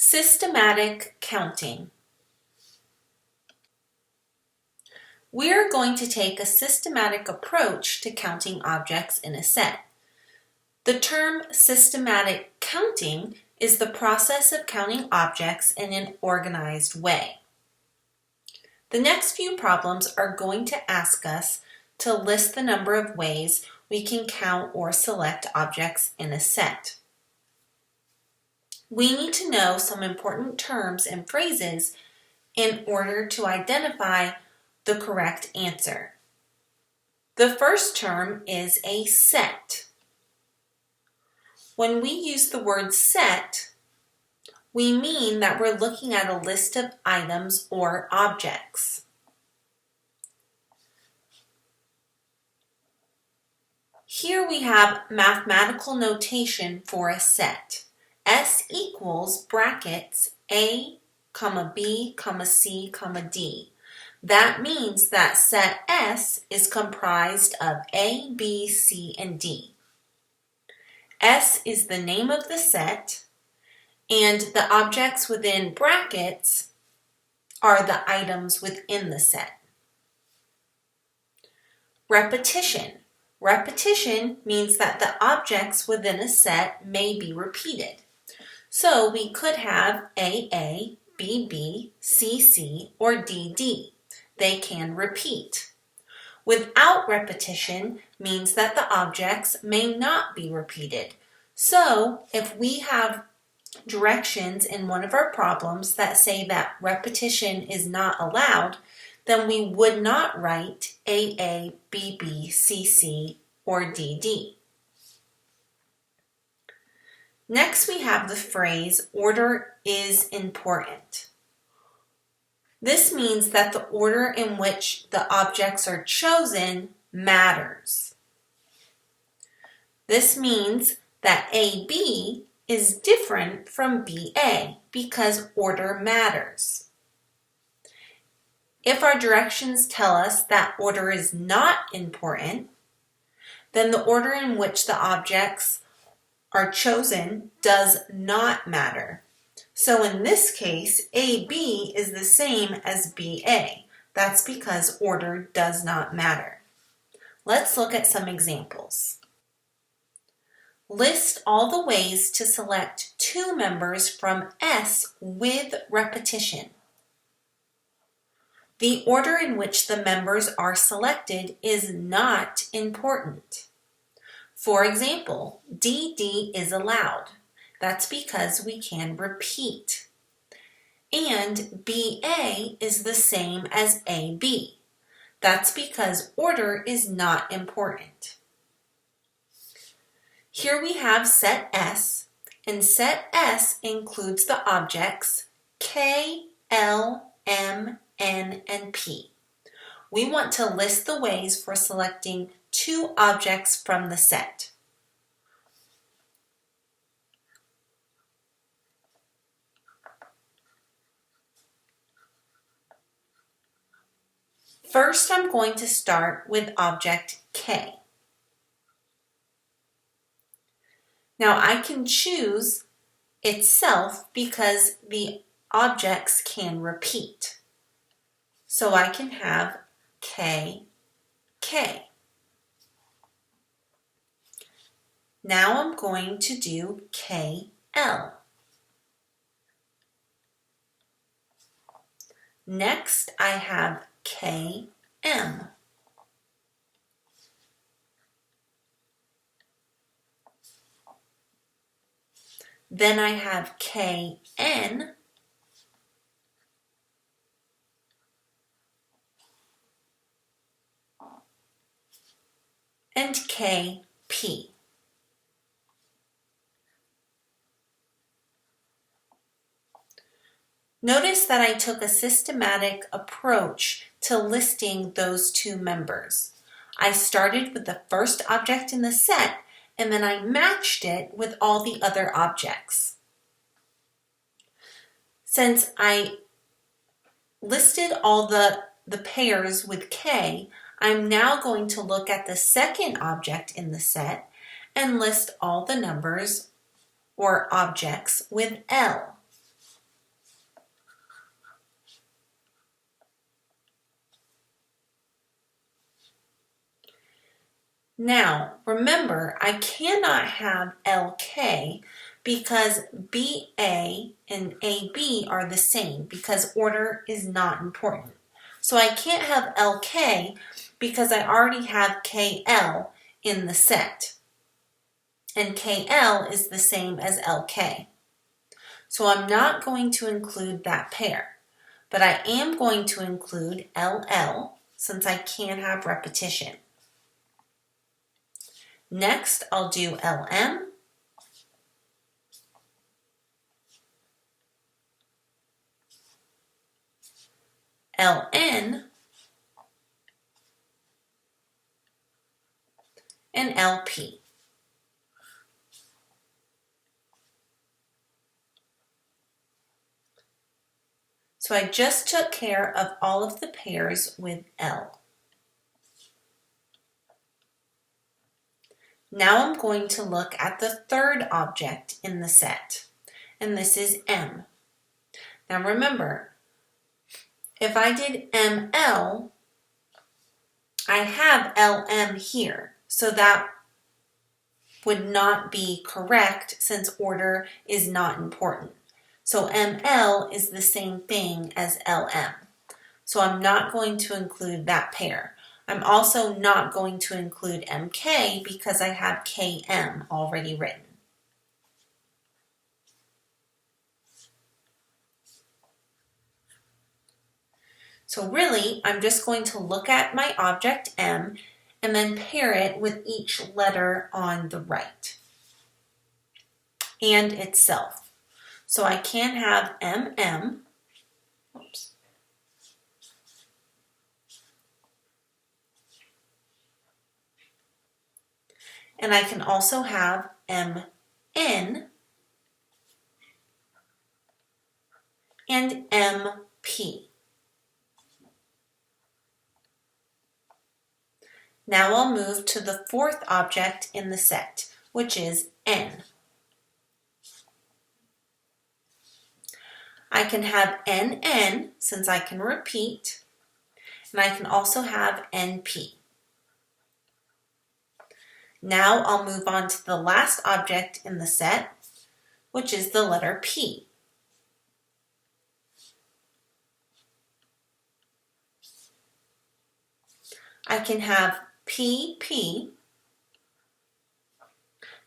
Systematic counting. We are going to take a systematic approach to counting objects in a set. The term systematic counting is the process of counting objects in an organized way. The next few problems are going to ask us to list the number of ways we can count or select objects in a set. We need to know some important terms and phrases in order to identify the correct answer. The first term is a set. When we use the word set, we mean that we're looking at a list of items or objects. Here we have mathematical notation for a set. S equals brackets A, B, C, D. That means that set S is comprised of A, B, C, and D. S is the name of the set, and the objects within brackets are the items within the set. Repetition. Repetition means that the objects within a set may be repeated. So we could have AA, BB, CC, or DD. They can repeat. Without repetition means that the objects may not be repeated. So if we have directions in one of our problems that say that repetition is not allowed, then we would not write AA, BB, CC, or DD. Next, we have the phrase, order is important. This means that the order in which the objects are chosen matters. This means that AB is different from BA because order matters. If our directions tell us that order is not important, then the order in which the objects are chosen does not matter. So in this case, AB is the same as BA. That's because order does not matter. Let's look at some examples. List all the ways to select two members from S with repetition. The order in which the members are selected is not important. For example, DD is allowed. That's because we can repeat. And BA is the same as AB. That's because order is not important. Here we have set S, and set S includes the objects K, L, M, N, and P. We want to list the ways for selecting two objects from the set. First, I'm going to start with object K. Now I can choose itself because the objects can repeat. So I can have K, K. Now I'm going to do K, L. Next I have K, M. Then I have K, N. And K, P. Notice that I took a systematic approach to listing those two members. I started with the first object in the set, and then I matched it with all the other objects. Since I listed all the pairs with K, I'm now going to look at the second object in the set and list all the numbers or objects with L. Now, remember, I cannot have LK because BA and AB are the same because order is not important. So I can't have LK because I already have KL in the set. And KL is the same as LK. So I'm not going to include that pair, but I am going to include LL since I can't have repetition. Next, I'll do LM, LN, and LP. So I just took care of all of the pairs with L. Now I'm going to look at the third object in the set, and this is M. Now remember, if I did ML, I have LM here, so that would not be correct since order is not important. So ML is the same thing as LM. So I'm not going to include that pair. I'm also not going to include MK because I have KM already written. So really, I'm just going to look at my object M and then pair it with each letter on the right and itself. So I can have MM, oops, and I can also have MN and MP. Now I'll move to the fourth object in the set, which is N. I can have NN since I can repeat, and I can also have NP. Now I'll move on to the last object in the set, which is the letter P. I can have PP,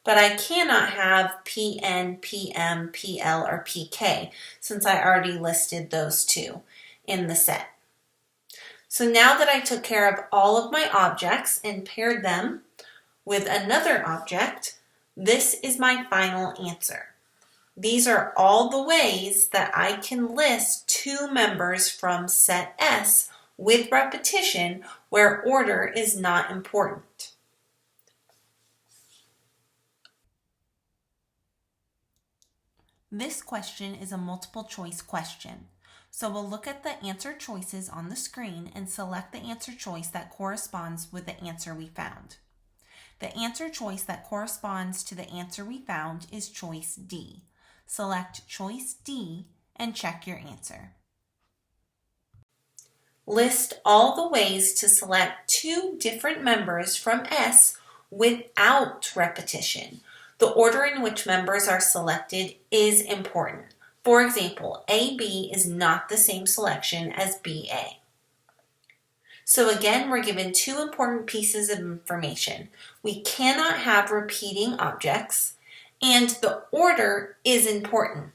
but I cannot have PN, PM, PL, or PK since I already listed those two in the set. So now that I took care of all of my objects and paired them with another object, this is my final answer. These are all the ways that I can list two members from set S with repetition where order is not important. This question is a multiple choice question. So we'll look at the answer choices on the screen and select the answer choice that corresponds with the answer we found. The answer choice that corresponds to the answer we found is choice D. Select choice D and check your answer. List all the ways to select two different members from S without repetition. The order in which members are selected is important. For example, AB is not the same selection as BA. So again, we're given two important pieces of information. We cannot have repeating objects, and the order is important.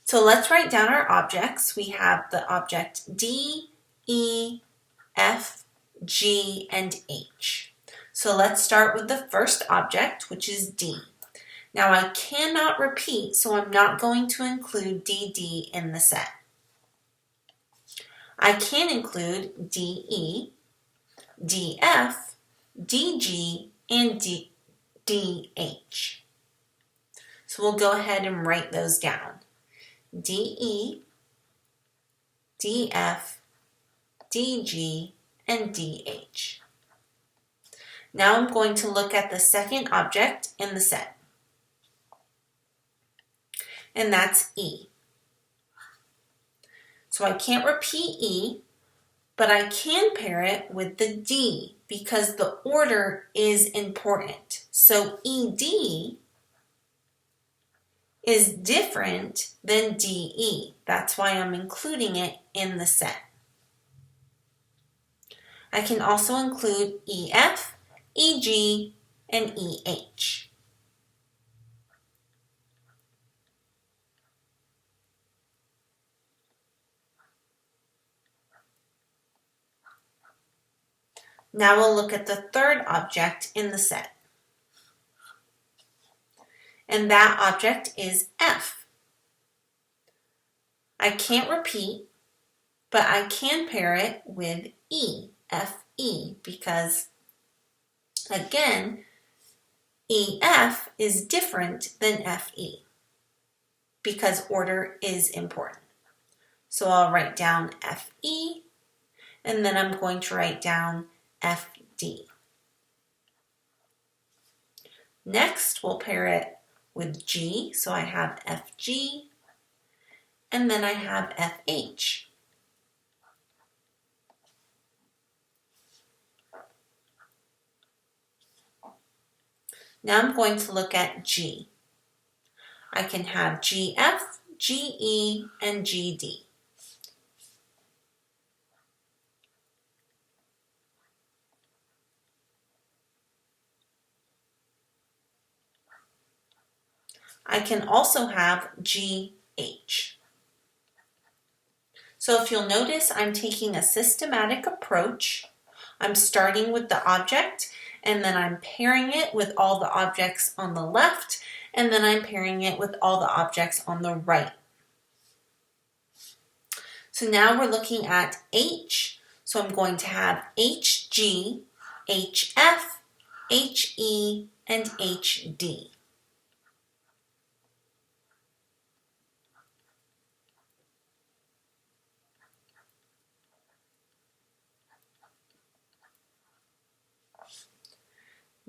So let's write down our objects. We have the object D, E, F, G, and H. So let's start with the first object, which is D. Now I cannot repeat, so I'm not going to include DD in the set. I can include DE, DF, DG, and DH. So we'll go ahead and write those down. DE, DF, DG, and DH. Now I'm going to look at the second object in the set, and that's E. So I can't repeat E, but I can pair it with the D because the order is important. So ED is different than DE. That's why I'm including it in the set. I can also include EF, EG, and EH. Now we'll look at the third object in the set. And that object is F. I can't repeat, but I can pair it with E, FE, because again, EF is different than FE because order is important. So I'll write down FE, and then I'm going to write down FD. Next, we'll pair it with G, so I have FG, and then I have FH. Now I'm going to look at G. I can have GF, GE, and GD. I can also have GH. So if you'll notice, I'm taking a systematic approach. I'm starting with the object, and then I'm pairing it with all the objects on the left, and then I'm pairing it with all the objects on the right. So now we're looking at H. So I'm going to have HG, HF, HE, and HD.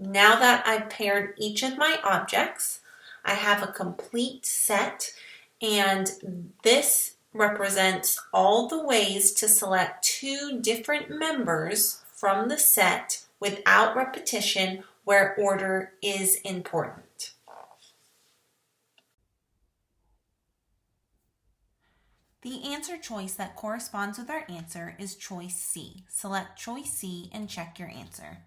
Now that I've paired each of my objects, I have a complete set, and this represents all the ways to select two different members from the set without repetition where order is important. The answer choice that corresponds with our answer is choice C. Select choice C and check your answer.